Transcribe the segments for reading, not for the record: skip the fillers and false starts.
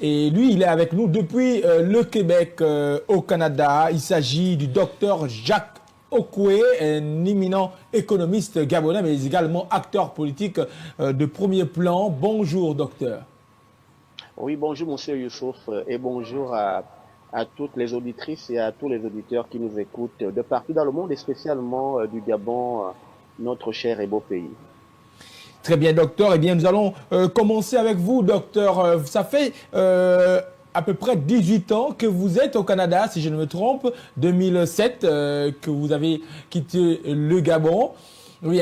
Et lui, il est avec nous depuis le Québec au Canada. Il s'agit du docteur Jacques Okoué, un éminent économiste gabonais, mais également acteur politique de premier plan. Bonjour, docteur. Oui, bonjour, monsieur Youssouf, et bonjour à toutes les auditrices et à tous les auditeurs qui nous écoutent de partout dans le monde, et spécialement du Gabon, notre cher et beau pays. Très bien, docteur. Eh bien, nous allons commencer avec vous, docteur. Ça fait à peu près 18 ans que vous êtes au Canada, si je ne me trompe, 2007, que vous avez quitté le Gabon. Oui,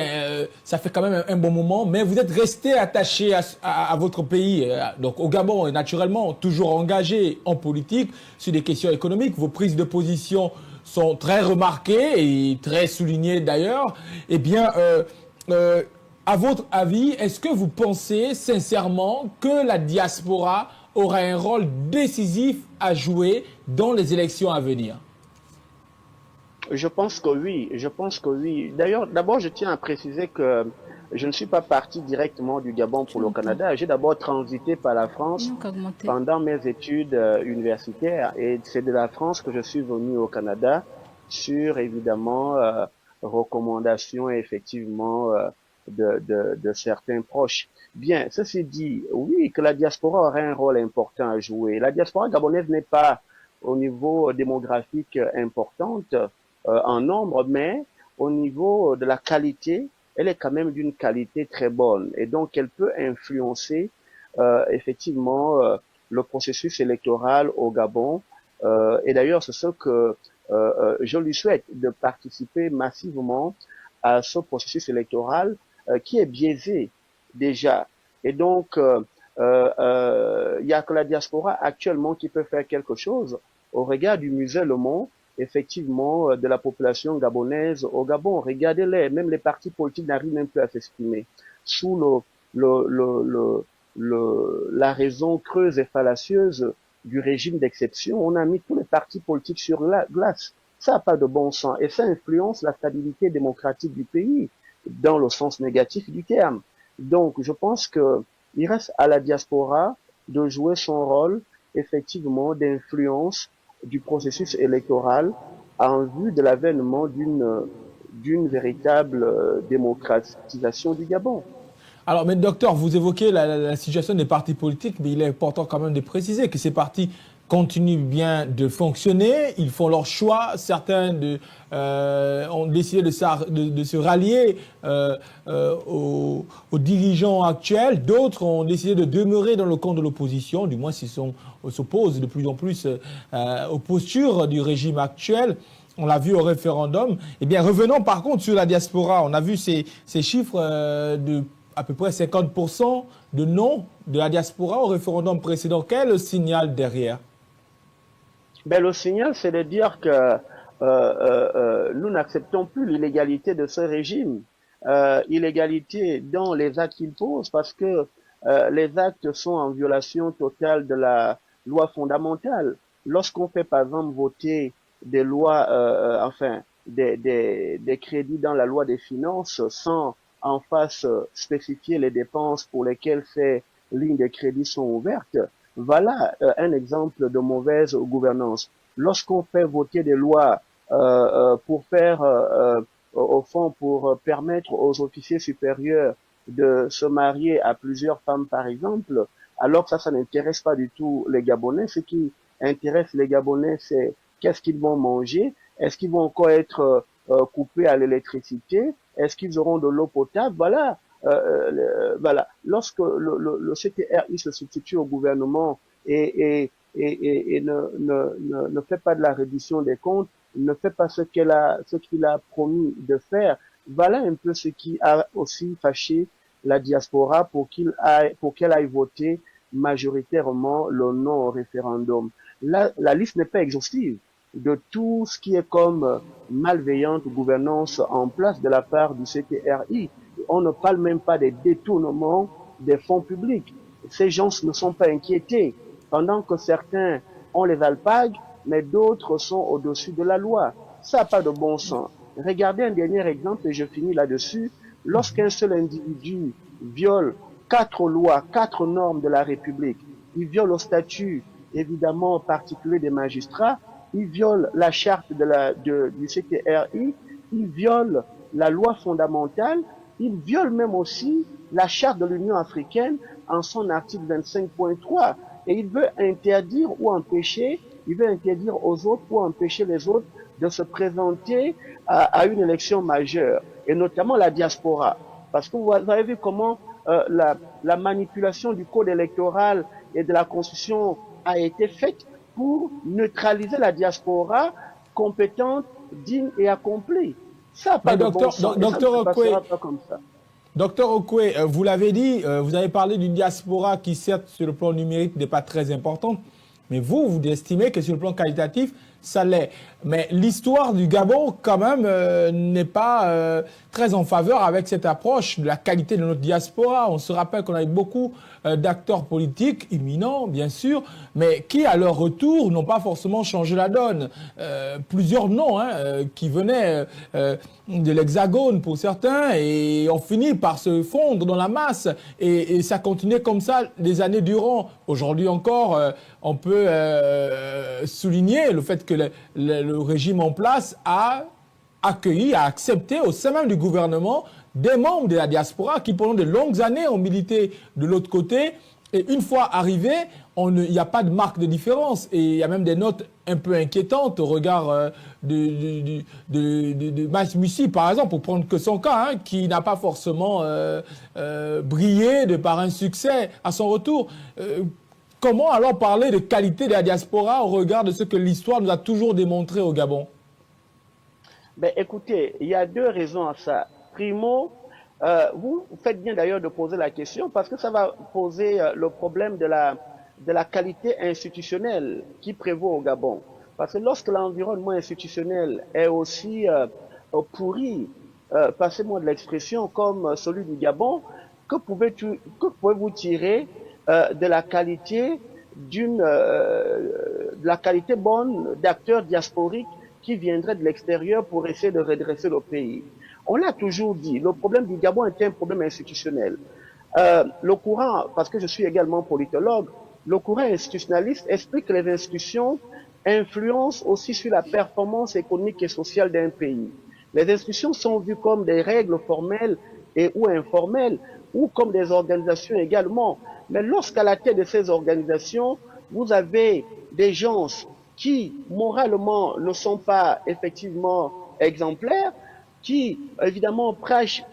ça fait quand même un bon moment, mais vous êtes resté attaché à votre pays, donc au Gabon, et naturellement, toujours engagé en politique sur des questions économiques. Vos prises de position sont très remarquées et très soulignées d'ailleurs. Eh bien, euh, à votre avis, est-ce que vous pensez sincèrement que la diaspora aura un rôle décisif à jouer dans les élections à venir? Je pense que oui, je pense que oui. D'ailleurs, d'abord, je tiens à préciser que je ne suis pas parti directement du Gabon Tu pour le m'entends? Canada. J'ai d'abord transité par la Ils France n'ont qu'à augmenter. pendant mes études universitaires, et c'est de la France que je suis venu au Canada sur, évidemment, recommandation effectivement de certains proches. Bien, ceci dit, oui, que la diaspora aurait un rôle important à jouer. La diaspora gabonaise n'est pas au niveau démographique importante en nombre, mais au niveau de la qualité, elle est quand même d'une qualité très bonne, et donc elle peut influencer effectivement le processus électoral au Gabon. Et d'ailleurs, c'est ce que je lui souhaite, de participer massivement à ce processus électoral qui est biaisé déjà. Et donc, il y a que la diaspora actuellement qui peut faire quelque chose au regard du musée Le Monde, effectivement, de la population gabonaise au Gabon. Regardez-les, même les partis politiques n'arrivent même plus à s'exprimer sous le, le, le, la raison creuse et fallacieuse du régime d'exception. On a mis tous les partis politiques sur la glace. Ça n'a pas de bon sens, et ça influence la stabilité démocratique du pays dans le sens négatif du terme. Donc, je pense que il reste à la diaspora de jouer son rôle effectivement d'influence du processus électoral en vue de l'avènement d'une véritable démocratisation du Gabon. Alors, mais docteur, vous évoquez la situation des partis politiques, mais il est important quand même de préciser que ces partis continuent bien de fonctionner, ils font leur choix, certains ont décidé de se rallier aux dirigeants actuels, d'autres ont décidé de demeurer dans le camp de l'opposition, du moins s'opposent de plus en plus aux postures du régime actuel. On l'a vu au référendum. Eh bien, revenons par contre sur la diaspora. On a vu ces chiffres de à peu près 50% de non de la diaspora au référendum précédent. Quel est le signal derrière? Ben, le signal, c'est de dire que nous n'acceptons plus l'illégalité de ce régime. Illégalité dans les actes qu'il pose, parce que les actes sont en violation totale de la loi fondamentale. Lorsqu'on fait, par exemple, voter des lois, enfin, des crédits dans la loi des finances sans en face spécifier les dépenses pour lesquelles ces lignes de crédit sont ouvertes, voilà un exemple de mauvaise gouvernance. Lorsqu'on fait voter des lois pour faire, au fond, pour permettre aux officiers supérieurs de se marier à plusieurs femmes, par exemple, alors que ça n'intéresse pas du tout les Gabonais. Ce qui intéresse les Gabonais, c'est qu'est-ce qu'ils vont manger, est-ce qu'ils vont encore être coupés à l'électricité, est-ce qu'ils auront de l'eau potable, voilà. Voilà. Lorsque le CTRI se substitue au gouvernement et ne fait pas de la reddition des comptes, ne fait pas ce qu'il a promis de faire, voilà un peu ce qui a aussi fâché la diaspora pour qu'elle aille voter majoritairement le non au référendum. La liste n'est pas exhaustive de tout ce qui est comme malveillante gouvernance en place de la part du CTRI. On ne parle même pas des détournements des fonds publics. Ces gens ne sont pas inquiétés, pendant que certains ont les alpagues, mais d'autres sont au-dessus de la loi. Ça n'a pas de bon sens. Regardez un dernier exemple, et je finis là-dessus. Lorsqu'un seul individu viole 4 lois, 4 normes de la République, il viole le statut, évidemment, particulier des magistrats, il viole la charte du CTRI, il viole la loi fondamentale, il viole même aussi la charte de l'Union africaine en son article 25.3. Et il veut interdire ou empêcher, il veut interdire aux autres ou empêcher les autres de se présenter à une élection majeure, et notamment la diaspora. Parce que vous avez vu comment la manipulation du code électoral et de la constitution a été faite pour neutraliser la diaspora compétente, digne et accomplie. Ça n'a pas de bon sens. Docteur Okwe, pas comme ça. Docteur Okwe, vous l'avez dit, vous avez parlé d'une diaspora qui, certes, sur le plan numérique, n'est pas très importante, mais vous estimez que sur le plan qualitatif, ça l'est. Mais l'histoire du Gabon, quand même, n'est pas très en faveur avec cette approche de la qualité de notre diaspora. On se rappelle qu'on a eu beaucoup d'acteurs politiques, imminents, bien sûr, mais qui, à leur retour, n'ont pas forcément changé la donne. Plusieurs noms qui venaient de l'Hexagone pour certains et ont fini par se fondre dans la masse. Et ça continuait comme ça des années durant. Aujourd'hui encore, on peut souligner le fait que le régime en place a accueilli, a accepté au sein même du gouvernement des membres de la diaspora qui pendant de longues années ont milité de l'autre côté. Et une fois arrivés, il n'y a pas de marque de différence. Et il y a même des notes un peu inquiétantes au regard de Maïs Mussi, par exemple, pour prendre que son cas, qui n'a pas forcément brillé de par un succès à son retour. Comment alors parler de qualité de la diaspora au regard de ce que l'histoire nous a toujours démontré au Gabon? Ben, écoutez, il y a deux raisons à ça. Primo, vous faites bien d'ailleurs de poser la question parce que ça va poser le problème de la qualité institutionnelle qui prévaut au Gabon. Parce que lorsque l'environnement institutionnel est aussi pourri, passez-moi de l'expression, comme celui du Gabon, que pouvez-vous tirer de la qualité de la qualité bonne d'acteurs diasporiques qui viendraient de l'extérieur pour essayer de redresser le pays? On l'a toujours dit, le problème du Gabon est un problème institutionnel. Le courant, parce que je suis également politologue, le courant institutionnaliste explique que les institutions influencent aussi sur la performance économique et sociale d'un pays. Les institutions sont vues comme des règles formelles et ou informelles, ou comme des organisations également. Mais lorsqu'à la tête de ces organisations, vous avez des gens qui, moralement, ne sont pas effectivement exemplaires, qui, évidemment, prêchent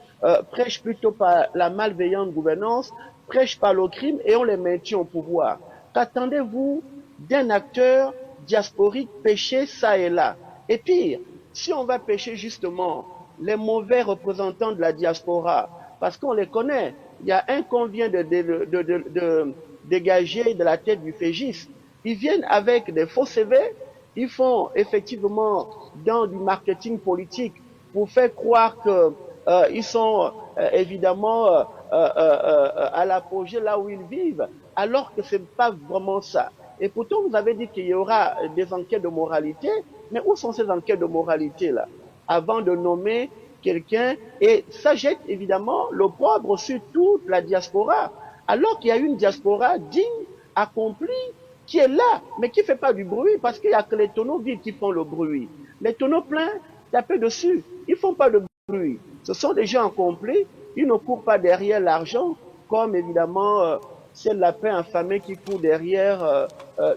plutôt par la malveillante gouvernance, prêchent par le crime et on les maintient au pouvoir. Qu'attendez-vous d'un acteur diasporique pêcher ça et là? Et pire, si on va pêcher justement les mauvais représentants de la diaspora, parce qu'on les connaît, il y a un qu'on vient de dégager de la tête du FEGIS. Ils viennent avec des faux CV, ils font effectivement dans du marketing politique pour faire croire qu'ils sont évidemment à l'apogée là où ils vivent, alors que ce n'est pas vraiment ça. Et pourtant, vous avez dit qu'il y aura des enquêtes de moralité, mais où sont ces enquêtes de moralité là, avant de nommer quelqu'un? Et ça jette évidemment l'opprobre sur toute la diaspora, alors qu'il y a une diaspora digne, accomplie, qui est là, mais qui ne fait pas du bruit, parce qu'il n'y a que les tonneaux vides qui font le bruit. Les tonneaux pleins, tapez dessus, ils ne font pas de bruit. Ce sont des gens accomplis, ils ne courent pas derrière l'argent, comme évidemment c'est le lapin affamé qui court derrière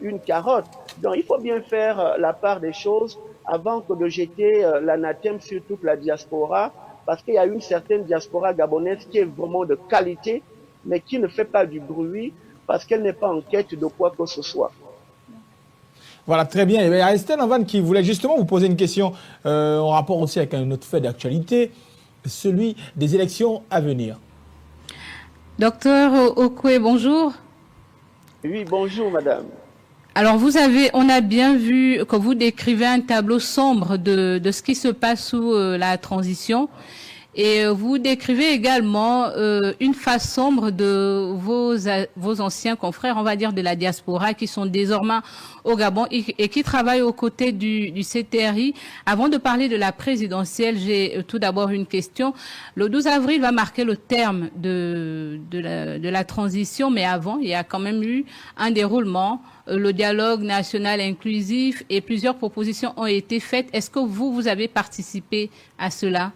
une carotte. Donc il faut bien faire la part des choses avant que de jeter l'anathème sur toute la diaspora, parce qu'il y a une certaine diaspora gabonaise qui est vraiment de qualité, mais qui ne fait pas du bruit, parce qu'elle n'est pas en quête de quoi que ce soit. Voilà, très bien. Il y a Estelle Anvan qui voulait justement vous poser une question en rapport aussi avec un autre fait d'actualité, celui des élections à venir. Docteur Okwe, bonjour. Oui, bonjour madame. Alors on a bien vu que vous décrivez un tableau sombre de ce qui se passe sous la transition. Et vous décrivez également une face sombre de vos anciens confrères, on va dire de la diaspora, qui sont désormais au Gabon et qui travaillent aux côtés du CTRI. Avant de parler de la présidentielle, j'ai tout d'abord une question. Le 12 avril va marquer le terme de la transition, mais avant, il y a quand même eu un déroulement, le dialogue national inclusif et plusieurs propositions ont été faites. Est-ce que vous avez participé à cela?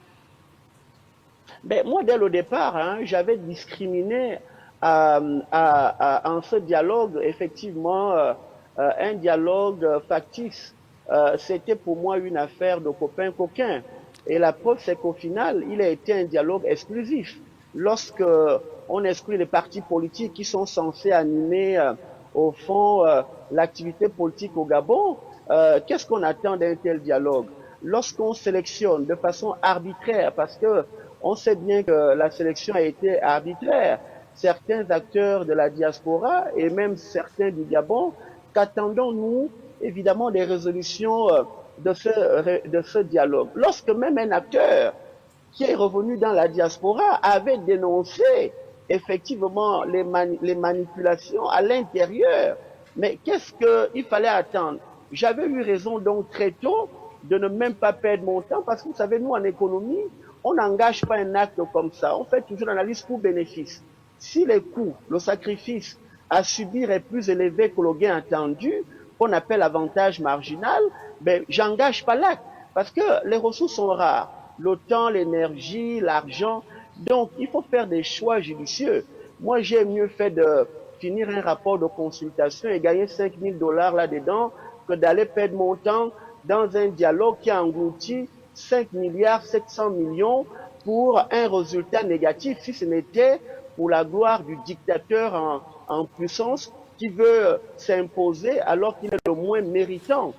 Ben, moi, dès le départ, hein, j'avais discriminé en ce dialogue, effectivement, un dialogue factice. C'était pour moi une affaire de copains-coquins. Et la preuve, c'est qu'au final, il a été un dialogue exclusif. Lorsque on exclut les partis politiques qui sont censés animer, au fond, l'activité politique au Gabon, qu'est-ce qu'on attend d'un tel dialogue? Lorsqu'on sélectionne de façon arbitraire, parce que on sait bien que la sélection a été arbitraire, certains acteurs de la diaspora et même certains du Gabon, qu'attendons-nous évidemment des résolutions de ce dialogue? Lorsque même un acteur qui est revenu dans la diaspora avait dénoncé effectivement les manipulations à l'intérieur, mais qu'est-ce qu'il fallait attendre? J'avais eu raison donc très tôt de ne même pas perdre mon temps parce que vous savez, nous en économie, on n'engage pas un acte comme ça. On fait toujours l'analyse coût-bénéfice. Si les coûts, le sacrifice à subir est plus élevé que le gain attendu, qu'on appelle avantage marginal, ben, j'engage pas l'acte parce que les ressources sont rares. Le temps, l'énergie, l'argent. Donc, il faut faire des choix judicieux. Moi, j'ai mieux fait de finir un rapport de consultation et gagner 5 000 $ là-dedans que d'aller perdre mon temps dans un dialogue qui a englouti 5 milliards 700 millions pour un résultat négatif, si ce n'était pour la gloire du dictateur en puissance qui veut s'imposer alors qu'il est le moins méritant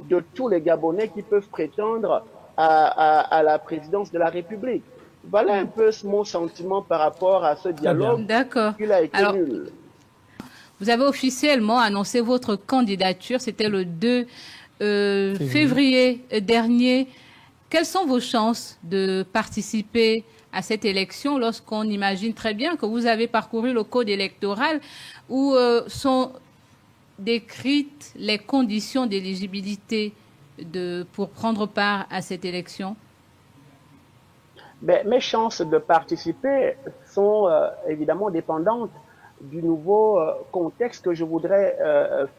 de tous les Gabonais qui peuvent prétendre à la présidence de la République. Voilà un peu mon sentiment par rapport à ce dialogue. D'accord. Il a été nul. Vous avez officiellement annoncé votre candidature, c'était le 2 février dernier. Quelles sont vos chances de participer à cette élection lorsqu'on imagine très bien que vous avez parcouru le code électoral où sont décrites les conditions d'éligibilité pour prendre part à cette élection? Ben, mes chances de participer sont évidemment dépendantes du nouveau contexte que je voudrais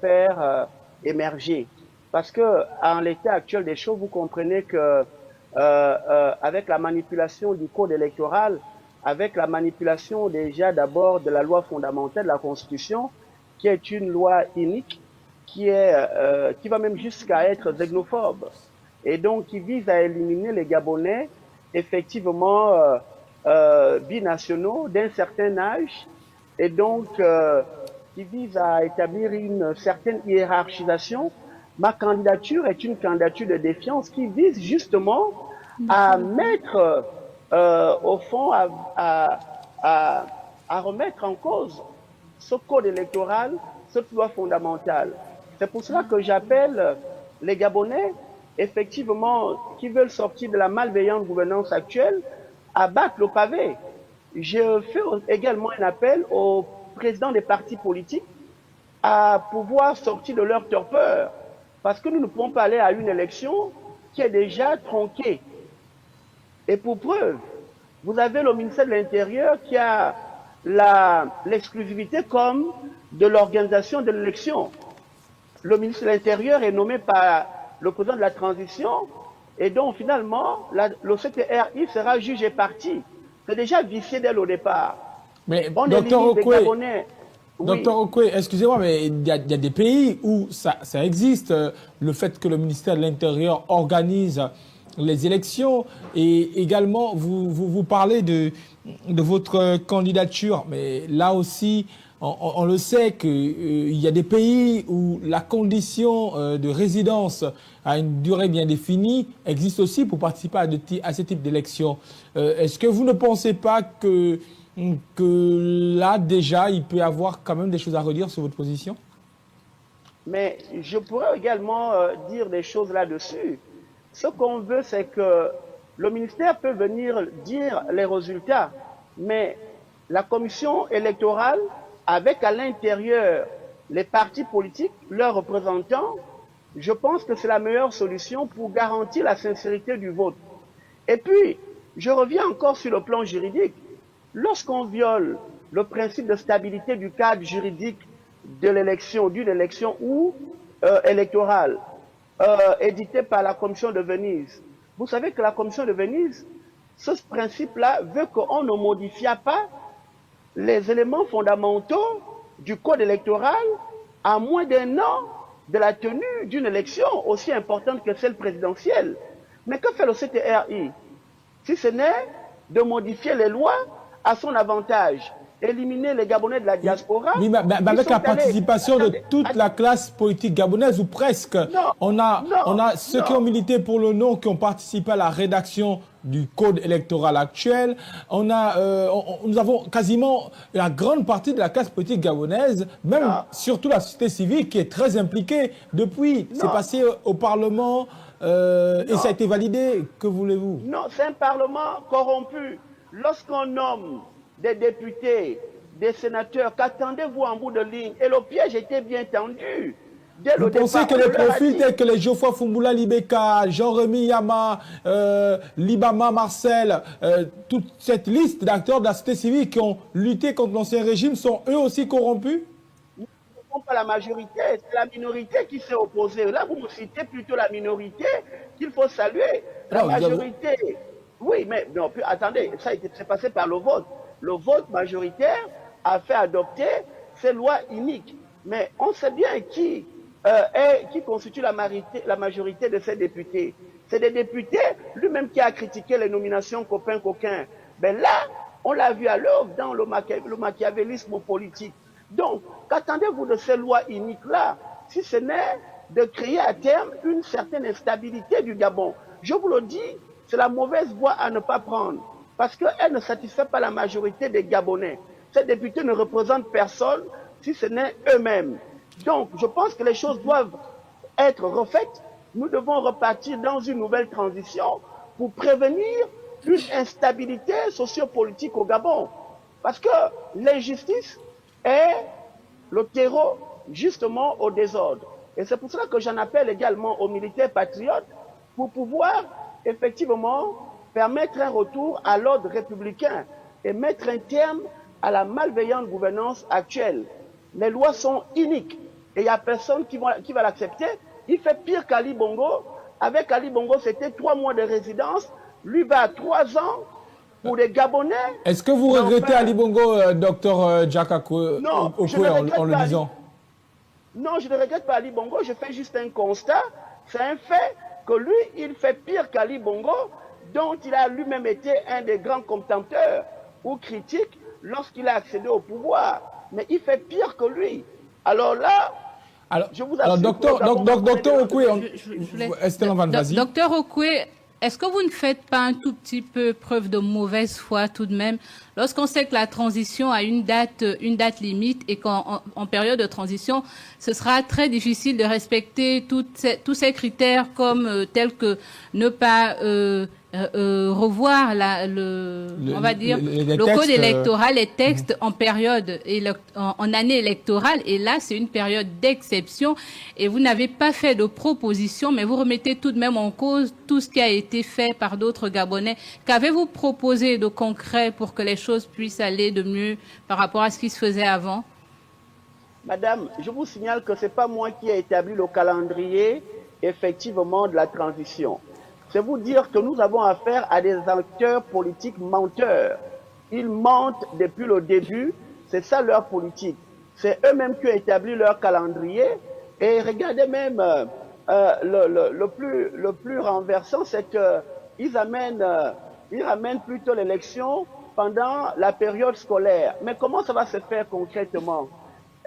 faire émerger. Parce que en l'état actuel des choses, vous comprenez que avec la manipulation du code électoral, avec la manipulation déjà d'abord de la loi fondamentale, de la Constitution, qui est une loi unique, qui va même jusqu'à être xénophobe, et donc qui vise à éliminer les Gabonais, effectivement binationaux d'un certain âge, et donc qui vise à établir une certaine hiérarchisation. Ma candidature est une candidature de défiance qui vise justement à mettre, au fond, à remettre en cause ce code électoral, cette loi fondamentale. C'est pour cela que j'appelle les Gabonais, effectivement, qui veulent sortir de la malveillante gouvernance actuelle, à battre le pavé. Je fais également un appel aux présidents des partis politiques à pouvoir sortir de leur torpeur. Parce que nous ne pouvons pas aller à une élection qui est déjà tronquée. Et pour preuve, vous avez le ministère de l'Intérieur qui a l'exclusivité comme de l'organisation de l'élection. Le ministre de l'Intérieur est nommé par le président de la transition et donc finalement, le CTRI sera juge et parti. C'est déjà vicié dès le départ. Mais on docteur Okwe, oui. Docteur Okwe, excusez-moi, mais il y a des pays où ça existe, le fait que le ministère de l'Intérieur organise les élections. Et également, vous parlez de votre candidature, mais là aussi, on le sait qu'il y a des pays où la condition de résidence à une durée bien définie existe aussi pour participer à ce type d'élection. Est-ce que vous ne pensez pas que là, déjà, il peut y avoir quand même des choses à redire sur votre position? Mais je pourrais également dire des choses là-dessus. Ce qu'on veut, c'est que le ministère peut venir dire les résultats, mais la commission électorale, avec à l'intérieur les partis politiques, leurs représentants, je pense que c'est la meilleure solution pour garantir la sincérité du vote. Et puis, je reviens encore sur le plan juridique. Lorsqu'on viole le principe de stabilité du cadre juridique de l'élection, d'une élection ou électorale, édité par la Commission de Venise, vous savez que la Commission de Venise, ce principe-là veut qu'on ne modifie pas les éléments fondamentaux du code électoral à moins d'un an de la tenue d'une élection aussi importante que celle présidentielle. Mais que fait le CTRI? Si ce n'est de modifier les lois à son avantage, éliminer les Gabonais de la diaspora. Oui, mais avec la participation de toute la classe politique gabonaise, ou presque, on a ceux qui ont milité pour le non, qui ont participé à la rédaction du code électoral actuel. Nous avons quasiment la grande partie de la classe politique gabonaise, même surtout la société civile, qui est très impliquée depuis. C'est passé au Parlement et ça a été validé. Que voulez-vous? Non, c'est un Parlement corrompu. Lorsqu'on nomme des députés, des sénateurs, qu'attendez-vous en bout de ligne? Et le piège était bien tendu. Vous pensez que les profils tels que les Geoffroy Fumboula Libeka, Jean-Rémy Yama, Libama Marcel, toute cette liste d'acteurs de la société civile qui ont lutté contre l'ancien régime sont eux aussi corrompus? Non, pas la majorité, c'est la minorité qui s'est opposée. Là, vous me citez plutôt la minorité qu'il faut saluer. La majorité, oui, mais non, attendez, ça s'est passé par le vote. Le vote majoritaire a fait adopter ces lois iniques. Mais on sait bien qui constitue la majorité de ces députés. C'est des députés, lui-même qui a critiqué les nominations copain-coquin. Ben là, on l'a vu à l'œuvre dans le machiavélisme politique. Donc, qu'attendez-vous de ces lois iniques-là, si ce n'est de créer à terme une certaine instabilité du Gabon? Je vous le dis, c'est la mauvaise voie à ne pas prendre, parce qu'elle ne satisfait pas la majorité des Gabonais. Ces députés ne représentent personne, si ce n'est eux-mêmes. Donc, je pense que les choses doivent être refaites. Nous devons repartir dans une nouvelle transition pour prévenir une instabilité sociopolitique au Gabon. Parce que l'injustice est le terreau, justement, au désordre. Et c'est pour cela que j'en appelle également aux militaires patriotes pour pouvoir, effectivement, permettre un retour à l'ordre républicain et mettre un terme à la malveillante gouvernance actuelle. Les lois sont iniques et il n'y a personne qui va l'accepter. Il fait pire qu'Ali Bongo. Avec Ali Bongo, c'était 3 mois de résidence. Lui va à 3 ans pour les Gabonais. Est-ce que vous regrettez Ali Bongo, docteur Jack Okwe, en le disant? Non, je ne regrette pas Ali Bongo. Je fais juste un constat. C'est un fait que lui, il fait pire qu'Ali Bongo, dont il a lui-même été un des grands contempteurs ou critiques lorsqu'il a accédé au pouvoir. Mais il fait pire que lui. Alors là, je vous assure... Docteur Okwe, Docteur Okwe, est-ce que vous ne faites pas un tout petit peu preuve de mauvaise foi tout de même, lorsqu'on sait que la transition a une date limite et qu'en période de transition, ce sera très difficile de respecter tous ces critères comme tels que ne pas revoir le code électoral, les textes en période en année électorale, et là c'est une période d'exception et vous n'avez pas fait de proposition, mais vous remettez tout de même en cause tout ce qui a été fait par d'autres Gabonais. Qu'avez-vous proposé de concret pour que les choses puissent aller de mieux par rapport à ce qui se faisait avant? Madame, je vous signale que ce n'est pas moi qui ai établi le calendrier effectivement de la transition. C'est vous dire que nous avons affaire à des acteurs politiques menteurs. Ils mentent depuis le début, c'est ça leur politique. C'est eux-mêmes qui ont établi leur calendrier. Et regardez même, le plus renversant, c'est qu'ils ramènent plutôt l'élection pendant la période scolaire. Mais comment ça va se faire concrètement?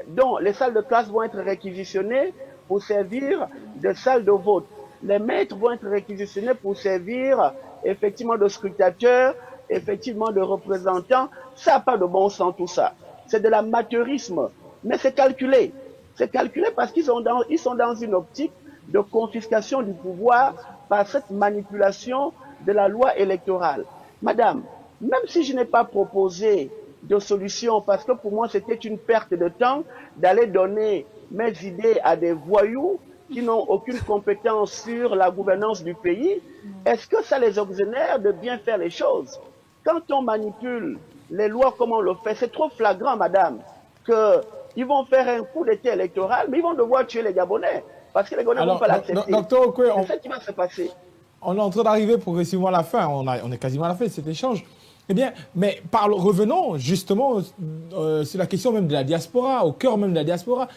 Donc, les salles de classe vont être réquisitionnées pour servir de salles de vote. Les maîtres vont être réquisitionnés pour servir effectivement de scrutateurs, effectivement de représentants. Ça n'a pas de bon sens tout ça. C'est de l'amateurisme. Mais c'est calculé. C'est calculé parce qu'ils sont dans une optique de confiscation du pouvoir par cette manipulation de la loi électorale. Madame, même si je n'ai pas proposé de solution, parce que pour moi c'était une perte de temps d'aller donner mes idées à des voyous qui n'ont aucune compétence sur la gouvernance du pays, est-ce que ça les exonère de bien faire les choses? Quand on manipule les lois comme on le fait, c'est trop flagrant, madame, qu'ils vont faire un coup d'état électoral, mais ils vont devoir tuer les Gabonais, parce que les Gabonais ne vont pas l'accepter. Docteur Okwe, c'est ça qui va se passer. On est en train d'arriver progressivement à la fin, on est quasiment à la fin de cet échange. Eh bien, mais revenons justement sur la question même de la diaspora, au cœur même de la diaspora.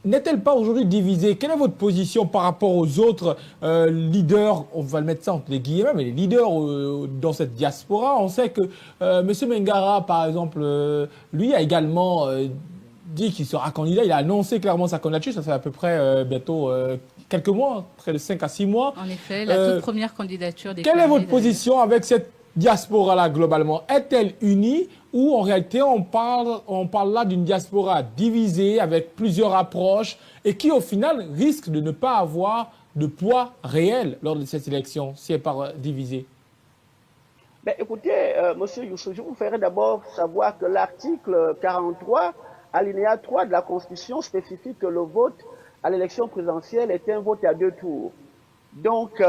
N'est-elle pas aujourd'hui divisée? Quelle est votre position par rapport aux autres leaders, on va le mettre ça entre les guillemets, mais les leaders dans cette diaspora? On sait que M. Mengara, par exemple, lui a également dit qu'il sera candidat. Il a annoncé clairement sa candidature. Ça fait à peu près bientôt quelques mois, près de 5 à 6 mois. En effet, la toute première candidature des Quelle est votre position avec cette diaspora-là, globalement? Est-elle unie ou en réalité on parle là d'une diaspora divisée avec plusieurs approches et qui au final risque de ne pas avoir de poids réel lors de cette élection si elle part divisée? Ben, écoutez, monsieur Youssou, je vous ferai d'abord savoir que l'article 43, alinéa 3 de la Constitution spécifie que le vote à l'élection présidentielle est un vote à 2 tours. Donc,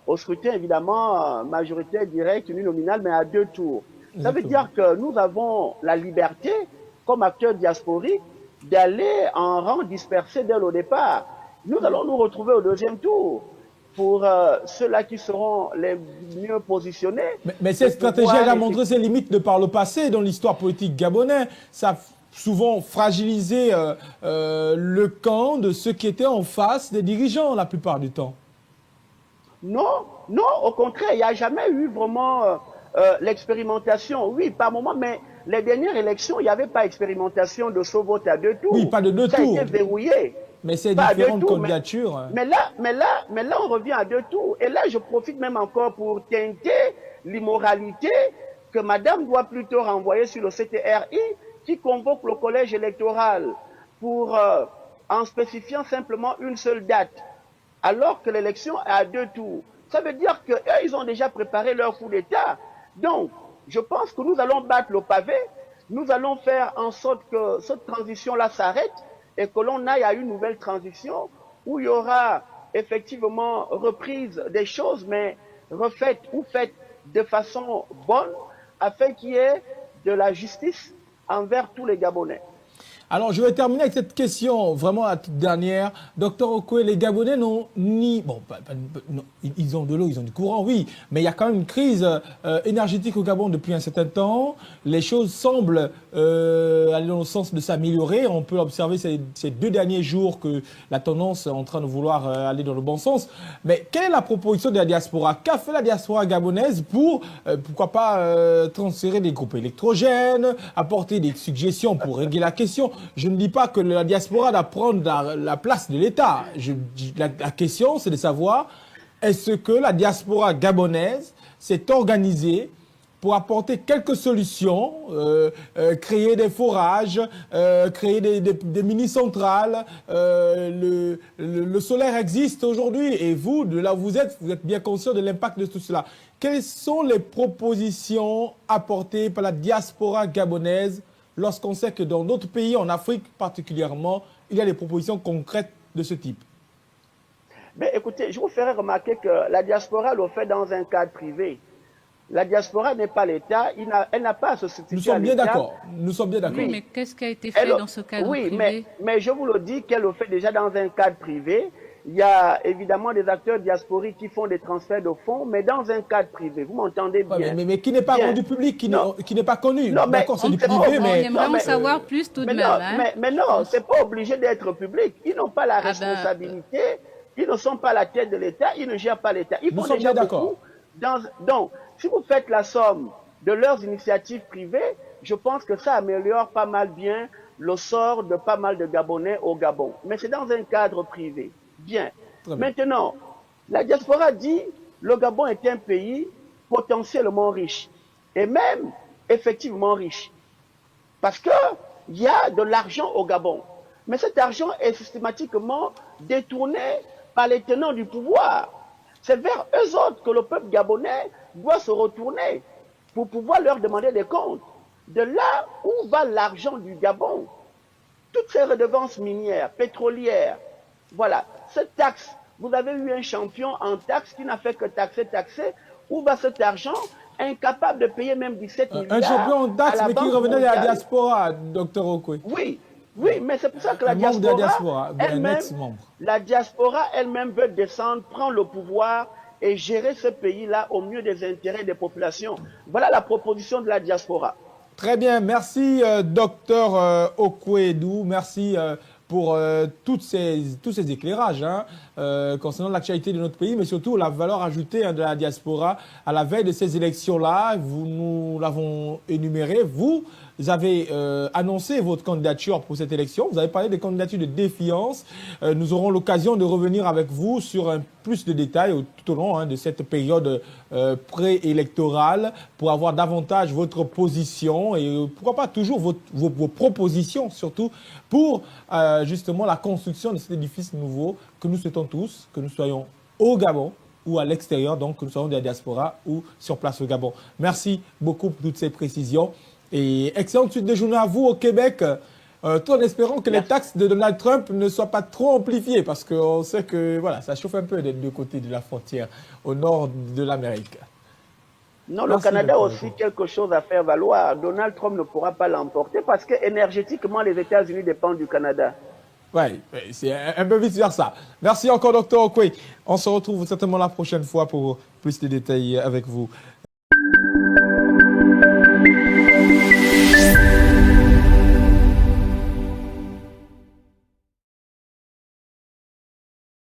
au scrutin, évidemment, majoritaire directe, uninominale, mais à 2 tours. Ça veut dire que nous avons la liberté, comme acteurs diasporiques, d'aller en rang dispersé dès le départ. Nous allons nous retrouver au 2e tour pour ceux-là qui seront les mieux positionnés. Mais cette stratégie, elle a montré ses limites de par le passé dans l'histoire politique gabonaise. Ça a souvent fragilisé le camp de ceux qui étaient en face des dirigeants la plupart du temps. Non, non, au contraire, il n'y a jamais eu vraiment l'expérimentation. Oui, par moment, mais les dernières élections, il n'y avait pas expérimentation de ce vote à 2 tours. Oui, pas de 2 tours. Ça a été verrouillé. Mais c'est différentes candidatures. Mais là, on revient à 2 tours. Et là, je profite même encore pour teinter l'immoralité que madame doit plutôt renvoyer sur le CTRI qui convoque le collège électoral pour, en spécifiant simplement une seule date, alors que l'élection est à 2 tours. Ça veut dire qu'eux, ils ont déjà préparé leur coup d'État. Donc, je pense que nous allons battre le pavé, nous allons faire en sorte que cette transition-là s'arrête et que l'on aille à une nouvelle transition où il y aura effectivement reprise des choses, mais refaites ou faites de façon bonne, afin qu'il y ait de la justice envers tous les Gabonais. Alors, je vais terminer avec cette question, vraiment la toute dernière. Docteur Okwe, les Gabonais n'ont ni... Bon, non, ils ont de l'eau, ils ont du courant, oui. Mais il y a quand même une crise énergétique au Gabon depuis un certain temps. Les choses semblent aller dans le sens de s'améliorer. On peut observer ces 2 derniers jours que la tendance est en train de vouloir aller dans le bon sens. Mais quelle est la proposition de la diaspora? Qu'a fait la diaspora gabonaise pour, pourquoi pas, transférer des groupes électrogènes, apporter des suggestions pour régler la question? Je ne dis pas que la diaspora doit prendre la place de l'État. La question, c'est de savoir, est-ce que la diaspora gabonaise s'est organisée pour apporter quelques solutions, créer des forages, créer des mini-centrales. Le solaire existe aujourd'hui et vous, de là où vous êtes bien conscient de l'impact de tout cela. Quelles sont les propositions apportées par la diaspora gabonaise lorsqu'on sait que dans d'autres pays, en Afrique particulièrement, il y a des propositions concrètes de ce type? Mais écoutez, je vous ferai remarquer que la diaspora le fait dans un cadre privé. La diaspora n'est pas l'État, elle n'a pas à se substituer. Nous sommes bien d'accord. Nous sommes bien d'accord. Oui, mais qu'est-ce qui a été fait dans ce cadre privé? Oui, mais je vous le dis qu'elle le fait déjà dans un cadre privé. Il y a évidemment des acteurs diasporiques qui font des transferts de fonds, mais dans un cadre privé. Vous m'entendez bien? Ouais, mais qui n'est pas rendu public, qui n'est pas connu. D'accord, c'est du privé, mais... On aimerait en savoir plus tout de même. Mais non, c'est pas obligé d'être public. Ils n'ont pas la responsabilité, ils ne sont pas à la tête de l'État, ils ne gèrent pas l'État. Ils font déjà beaucoup. Donc, si vous faites la somme de leurs initiatives privées, je pense que ça améliore pas mal bien le sort de pas mal de Gabonais au Gabon. Mais c'est dans un cadre privé. Bien. Maintenant, la diaspora dit le Gabon est un pays potentiellement riche. Et même effectivement riche. Parce qu'il y a de l'argent au Gabon. Mais cet argent est systématiquement détourné par les tenants du pouvoir. C'est vers eux autres que le peuple gabonais doit se retourner pour pouvoir leur demander des comptes. De là où va l'argent du Gabon, toutes ces redevances minières, pétrolières, voilà, cette taxe, vous avez eu un champion en taxe qui n'a fait que taxer, où va cet argent, incapable de payer même 17 milliards. Un champion en taxe, mais qui revenait de la diaspora, Dr Okwe. Oui, mais c'est pour ça que la diaspora elle-même veut descendre, prendre le pouvoir et gérer ce pays-là au mieux des intérêts des populations. Voilà la proposition de la diaspora. Très bien, merci Dr Okwe-Edou, merci pour tous ces éclairages concernant l'actualité de notre pays, mais surtout la valeur ajoutée de la diaspora à la veille de ces élections-là. Nous l'avons énuméré. Vous avez annoncé votre candidature pour cette élection. Vous avez parlé des candidatures de défiance. Nous aurons l'occasion de revenir avec vous sur plus de détails tout au long de cette période préélectorale pour avoir davantage votre position et pourquoi pas toujours vos propositions surtout pour justement la construction de cet édifice nouveau que nous souhaitons tous, que nous soyons au Gabon ou à l'extérieur, donc que nous soyons de la diaspora ou sur place au Gabon. Merci beaucoup pour toutes ces précisions. Et excellente suite de journée à vous au Québec, tout en espérant que les taxes de Donald Trump ne soient pas trop amplifiées, parce qu'on sait que voilà, ça chauffe un peu des deux côtés de la frontière, au nord de l'Amérique. Non, le Canada a aussi quelque chose à faire valoir. Donald Trump ne pourra pas l'emporter parce que énergétiquement, les États-Unis dépendent du Canada. Oui, c'est un peu vice versa. Merci encore, Dr Okwe. On se retrouve certainement la prochaine fois pour plus de détails avec vous.